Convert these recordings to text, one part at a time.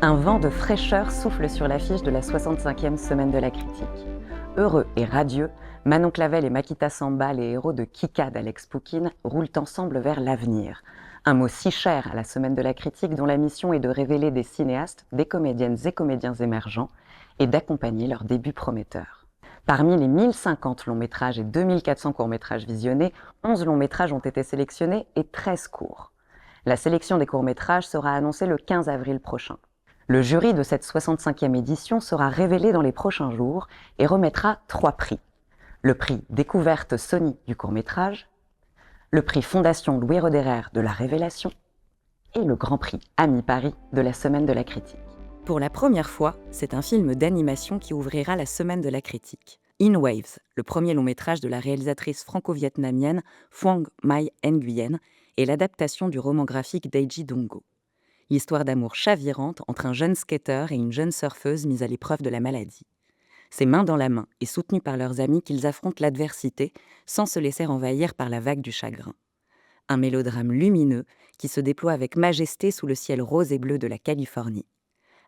Un vent de fraîcheur souffle sur l'affiche de la 65e semaine de la critique. Heureux et radieux, Manon Clavel et Makita Samba, les héros de Kika d'Alex Poukine, roulent ensemble vers l'avenir. Un mot si cher à la semaine de la critique dont la mission est de révéler des cinéastes, des comédiennes et comédiens émergents et d'accompagner leurs débuts prometteurs. Parmi les 1050 longs métrages et 2400 courts métrages visionnés, 11 longs métrages ont été sélectionnés et 13 courts. La sélection des courts métrages sera annoncée le 15 avril prochain. Le jury de cette 65e édition sera révélé dans les prochains jours et remettra 3 prix. Le prix Découverte Sony du court-métrage, le prix Fondation Louis Roederer de la Révélation et le grand prix Ami Paris de la Semaine de la Critique. Pour la première fois, c'est un film d'animation qui ouvrira la Semaine de la Critique. In Waves, le premier long métrage de la réalisatrice franco-vietnamienne Phuong Mai Nguyen, est l'adaptation du roman graphique d'Eiji Dongo. L'histoire d'amour chavirante entre un jeune skateur et une jeune surfeuse mise à l'épreuve de la maladie. C'est main dans la main et soutenus par leurs amis qu'ils affrontent l'adversité sans se laisser envahir par la vague du chagrin. Un mélodrame lumineux qui se déploie avec majesté sous le ciel rose et bleu de la Californie.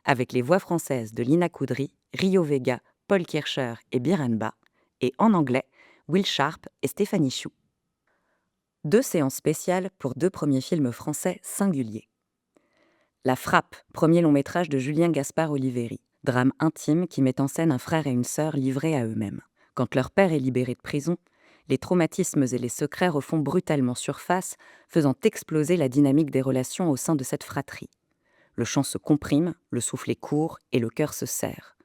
Avec les voix françaises de Lina Koudry, Rio Vega, Paul Kircher et Biranba, et en anglais, Will Sharp et Stéphanie Chou. 2 séances spéciales pour 2 premiers films français singuliers. La Frappe, premier long métrage de Julien Gaspard Oliveri, drame intime qui met en scène un frère et une sœur livrés à eux-mêmes. Quand leur père est libéré de prison, les traumatismes et les secrets refont brutalement surface, faisant exploser la dynamique des relations au sein de cette fratrie. Le chant se comprime, le souffle est court et le cœur se serre.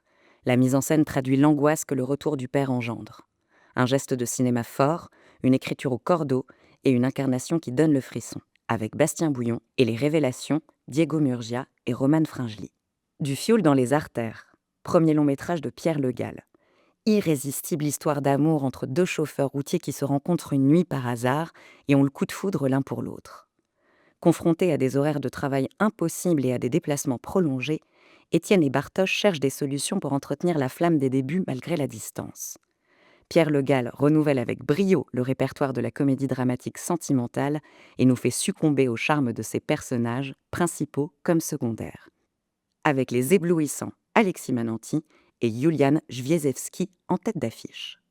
La mise en scène traduit l'angoisse que le retour du père engendre. Un geste de cinéma fort, une écriture au cordeau et une incarnation qui donne le frisson, avec Bastien Bouillon et les révélations, Diego Murgia et Romane Fringely. Du fioul dans les artères, premier long métrage de Pierre Le Gall. Irrésistible histoire d'amour entre 2 chauffeurs routiers qui se rencontrent une nuit par hasard et ont le coup de foudre l'un pour l'autre. Confrontés à des horaires de travail impossibles et à des déplacements prolongés, Étienne et Bartosz cherchent des solutions pour entretenir la flamme des débuts malgré la distance. Pierre Le Gall renouvelle avec brio le répertoire de la comédie dramatique sentimentale et nous fait succomber au charme de ses personnages, principaux comme secondaires. Avec les éblouissants Alexis Mananti et Julian Jwiezewski en tête d'affiche.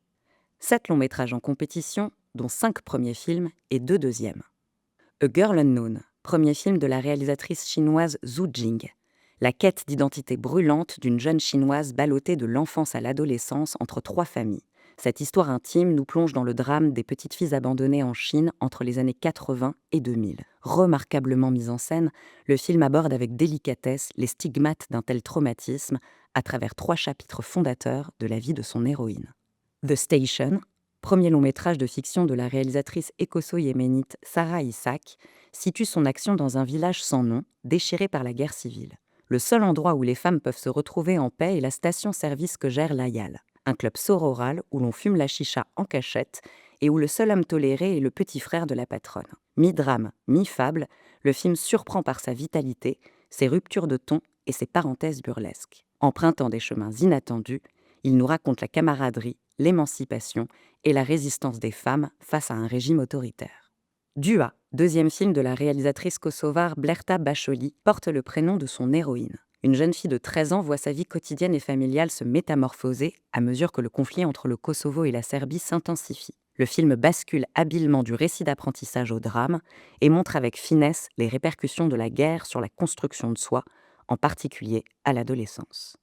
7 longs métrages en compétition, dont 5 premiers films et 2 deuxièmes. A Girl Unknown, premier film de la réalisatrice chinoise Zhu Jing. La quête d'identité brûlante d'une jeune chinoise ballottée de l'enfance à l'adolescence entre 3 familles. Cette histoire intime nous plonge dans le drame des petites filles abandonnées en Chine entre les années 80 et 2000. Remarquablement mis en scène, le film aborde avec délicatesse les stigmates d'un tel traumatisme à travers 3 chapitres fondateurs de la vie de son héroïne. The Station, premier long métrage de fiction de la réalisatrice écosso-yéménite Sarah Isaac, situe son action dans un village sans nom, déchiré par la guerre civile. Le seul endroit où les femmes peuvent se retrouver en paix est la station-service que gère Layal, un club sororal où l'on fume la chicha en cachette et où le seul homme toléré est le petit frère de la patronne. Mi-drame, mi-fable, le film surprend par sa vitalité, ses ruptures de ton et ses parenthèses burlesques. Empruntant des chemins inattendus, il nous raconte la camaraderie, l'émancipation et la résistance des femmes face à un régime autoritaire. Dua, deuxième film de la réalisatrice kosovare Blerta Bacholi, porte le prénom de son héroïne. Une jeune fille de 13 ans voit sa vie quotidienne et familiale se métamorphoser à mesure que le conflit entre le Kosovo et la Serbie s'intensifie. Le film bascule habilement du récit d'apprentissage au drame et montre avec finesse les répercussions de la guerre sur la construction de soi, en particulier à l'adolescence.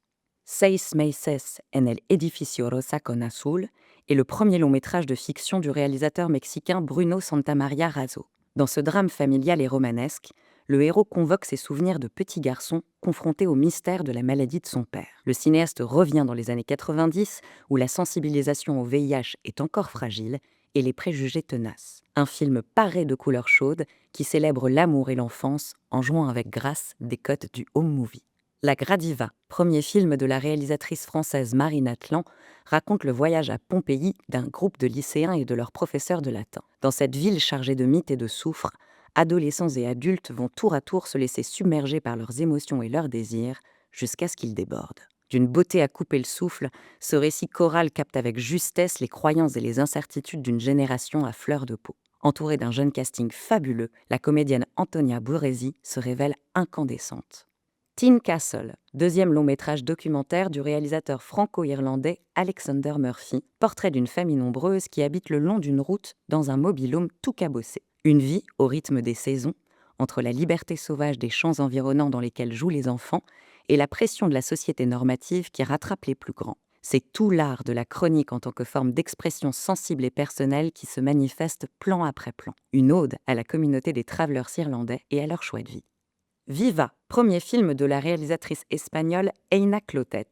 Seis meses en el edificio rosa con azul est le premier long métrage de fiction du réalisateur mexicain Bruno Santamaria Razo. Dans ce drame familial et romanesque, le héros convoque ses souvenirs de petit garçon confronté au mystère de la maladie de son père. Le cinéaste revient dans les années 90, où la sensibilisation au VIH est encore fragile et les préjugés tenaces. Un film paré de couleurs chaudes qui célèbre l'amour et l'enfance en jouant avec grâce des codes du home movie. La Gradiva, premier film de la réalisatrice française Marine Atlan, raconte le voyage à Pompéi d'un groupe de lycéens et de leurs professeurs de latin. Dans cette ville chargée de mythes et de soufre, adolescents et adultes vont tour à tour se laisser submerger par leurs émotions et leurs désirs, jusqu'à ce qu'ils débordent. D'une beauté à couper le souffle, ce récit choral capte avec justesse les croyances et les incertitudes d'une génération à fleur de peau. Entourée d'un jeune casting fabuleux, la comédienne Antonia Burresi se révèle incandescente. Teen Castle, deuxième long métrage documentaire du réalisateur franco-irlandais Alexander Murphy, portrait d'une famille nombreuse qui habite le long d'une route dans un mobil-home tout cabossé. Une vie au rythme des saisons, entre la liberté sauvage des champs environnants dans lesquels jouent les enfants et la pression de la société normative qui rattrape les plus grands. C'est tout l'art de la chronique en tant que forme d'expression sensible et personnelle qui se manifeste plan après plan. Une ode à la communauté des travelers irlandais et à leur choix de vie. Viva, premier film de la réalisatrice espagnole Eina Clotet,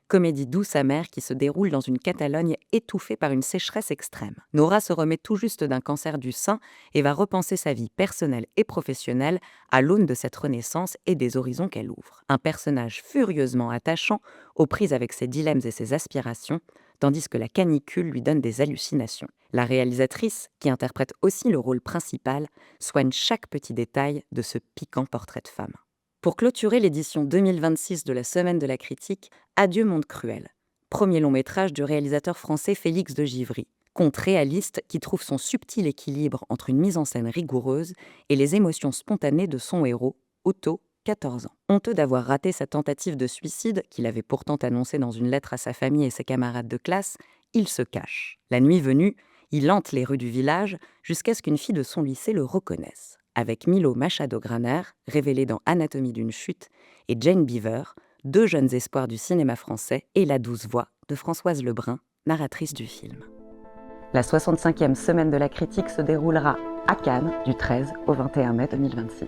comédie douce amère qui se déroule dans une Catalogne étouffée par une sécheresse extrême. Nora se remet tout juste d'un cancer du sein et va repenser sa vie personnelle et professionnelle à l'aune de cette renaissance et des horizons qu'elle ouvre. Un personnage furieusement attachant, aux prises avec ses dilemmes et ses aspirations, tandis que la canicule lui donne des hallucinations. La réalisatrice, qui interprète aussi le rôle principal, soigne chaque petit détail de ce piquant portrait de femme. Pour clôturer l'édition 2026 de la Semaine de la Critique, Adieu Monde Cruel, premier long métrage du réalisateur français Félix de Givry, conte réaliste qui trouve son subtil équilibre entre une mise en scène rigoureuse et les émotions spontanées de son héros, Otto, 14 ans. Honteux d'avoir raté sa tentative de suicide, qu'il avait pourtant annoncée dans une lettre à sa famille et ses camarades de classe, il se cache. La nuit venue, il hante les rues du village jusqu'à ce qu'une fille de son lycée le reconnaisse. Avec Milo Machado-Graner, révélé dans Anatomie d'une chute, et Jane Beaver, deux jeunes espoirs du cinéma français, et la douce voix de Françoise Lebrun, narratrice du film. La 65e Semaine de la Critique se déroulera à Cannes du 13 au 21 mai 2026.